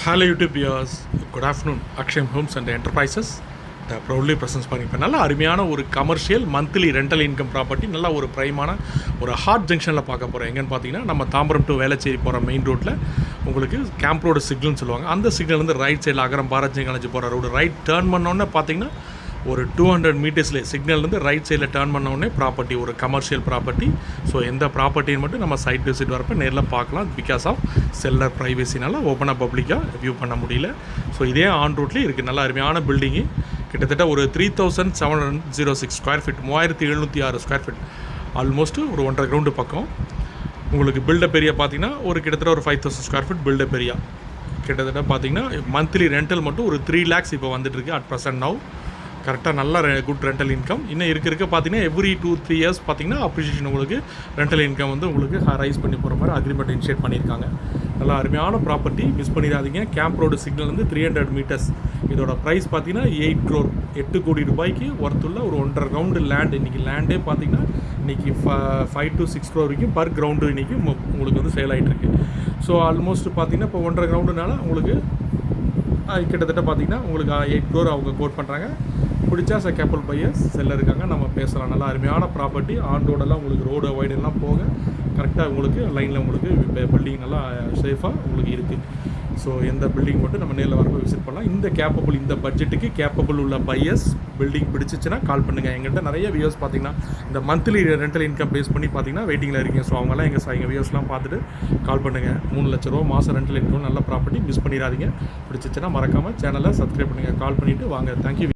Hello YouTube viewers, good afternoon. Aksham Homes and Enterprises proudly presents பண்ணி இப்போ நல்ல அருமையான ஒரு commercial monthly rental income property நல்ல ஒரு ப்ரைமான ஒரு ஹார்ட் ஜங்ஷனில் பார்க்க போகிறோம். எங்கன்னு பார்த்தீங்கன்னா நம்ம தாம்பரம் டு வேளச்சேரி போகிற மெயின் ரோட்டில் உங்களுக்கு கேம்ப் ரோடு சிக்னல்னு சொல்லுவாங்க. அந்த சிக்னல் வந்து ரைட் சைடில் அகரம் பாரஜி காலேஜ் போகிற ரோடு ரைட் டேர்ன் பண்ணோன்னே பார்த்தீங்கன்னா ஒரு 200 மீட்டர்ஸ்லேயே சிக்னல்லேருந்து ரைட் சைடில் டேர்ன் பண்ணோடனே ப்ராப்பர்ட்டி ஒரு கமர்ஷியல் ப்ராப்பர்ட்டி. ஸோ எந்த ப்ராப்பர்ட்டின்னு மட்டும் நம்ம சைட் விசிட் வரப்போ நேரில் பார்க்கலாம். பிகாஸ் ஆஃப் செல்லர் ப்ரைவசினால ஓப்பனாக பப்ளிக்காக வியூ பண்ண முடியல. ஸோ இதே ஆன் ரோட்லேயே இருக்குது. நல்ல அருமையான பில்டிங்கு, கிட்டத்தட்ட ஒரு 3706 square feet, 3706 square feet, almost ஒரு 1.5 கிரவுண்டு பக்கம். உங்களுக்கு பில்டப் ஏரியா பார்த்தீங்கன்னா ஒரு கிட்டத்தட்ட ஒரு 5000 ஸ்கொயர் ஃபீட் பில்டப் ஏரியா. கிட்டத்தட்ட பார்த்தீங்கன்னா மந்த்லி ரெண்டல் மட்டும் ஒரு 3 lakhs இப்போ வந்துட்டுருக்கு அட் ப்ரெசன்ட் நவ். கரெக்டாக நல்ல குட் ரெண்டல் இன்கம் இன்னும் இருக்க பார்த்தீங்கன்னா எவ்ரி 2-3 இயர்ஸ் பார்த்தீங்கன்னா அப்ரிஷியேஷன் உங்களுக்கு ரெண்டல் இன்கம் வந்து உங்களுக்கு ரைஸ் பண்ணி போகிற மாதிரி அக்ரிமெண்ட் இனிஷியேட் பண்ணியிருக்காங்க. நல்லா அருமையான ப்ராப்பர்ட்டி, மிஸ் பண்ணிடாதீங்க. கேம்ப் ரோடு சிக்னல் வந்து 300 மீட்டர்ஸ். இதோட ப்ரைஸ் பார்த்தீங்கன்னா 8 crore, 8 கோடி ரூபாய்க்கு ஒர்த்துள்ள ஒரு 1.5 கிரவுண்டு லேண்ட். இன்றைக்கி லேண்டே பார்த்தீங்கன்னா இன்றைக்கி 5 to 6 crore வரைக்கும் பர் கிரவுண்டு இன்றைக்கி உங்களுக்கு வந்து சேல் ஆகிட்டுருக்கு. ஸோ ஆல்மோஸ்ட் பார்த்தீங்கன்னா இப்போ 1.5 கிரவுண்டுனால உங்களுக்கு கிட்டத்தட்ட பார்த்தீங்கன்னா உங்களுக்கு 8 crore அவங்க கோட் பண்ணுறாங்க. பிடிச்சா கேபிள் பையர்ஸ் செல்ல இருக்காங்க, நம்ம பேசலாம். நல்லா அருமையான ப்ராப்பர்ட்டி, ஆன் ரோடெல்லாம் உங்களுக்கு ரோடு வைடெல்லாம் போக கரெக்டாக உங்களுக்கு லைனில் உங்களுக்கு பில்டிங் நல்லா சேஃபாக உங்களுக்கு இருக்குது. ஸோ எந்த பில்டிங் மட்டும் நம்ம நேரில் வரப்போ விசிட் பண்ணலாம். இந்த கேப்பபிள், இந்த பட்ஜெட்டுக்கு கேப்பபிள் உள்ள பையர்ஸ் பில்டிங் பிடிச்சிச்சுன்னா கால் பண்ணுங்கள். எங்கள்கிட்ட நிறைய வியூஸ் பார்த்தீங்கன்னா இந்த மந்த்லி ரெண்டல் இன்கம் பேஸ் பண்ணி பார்த்தீங்கன்னா வெயிட்டிங்கில் இருக்கீங்க. ஸோ அவங்களாம் எங்கள் வியூஸ்லாம் பார்த்துட்டு கால் பண்ணுங்கள். 3 லட்ச ரூபா மாதம் ரெண்டல் இன்கம், நல்ல ப்ராப்பர்ட்டி, மிஸ் பண்ணிடாதீங்க. பிடிச்சிச்சுன்னா மறக்காமல் சேனலை சப்ஸ்கிரைப் பண்ணுங்கள். கால் பண்ணிவிட்டு வாங்க. தேங்க்யூ.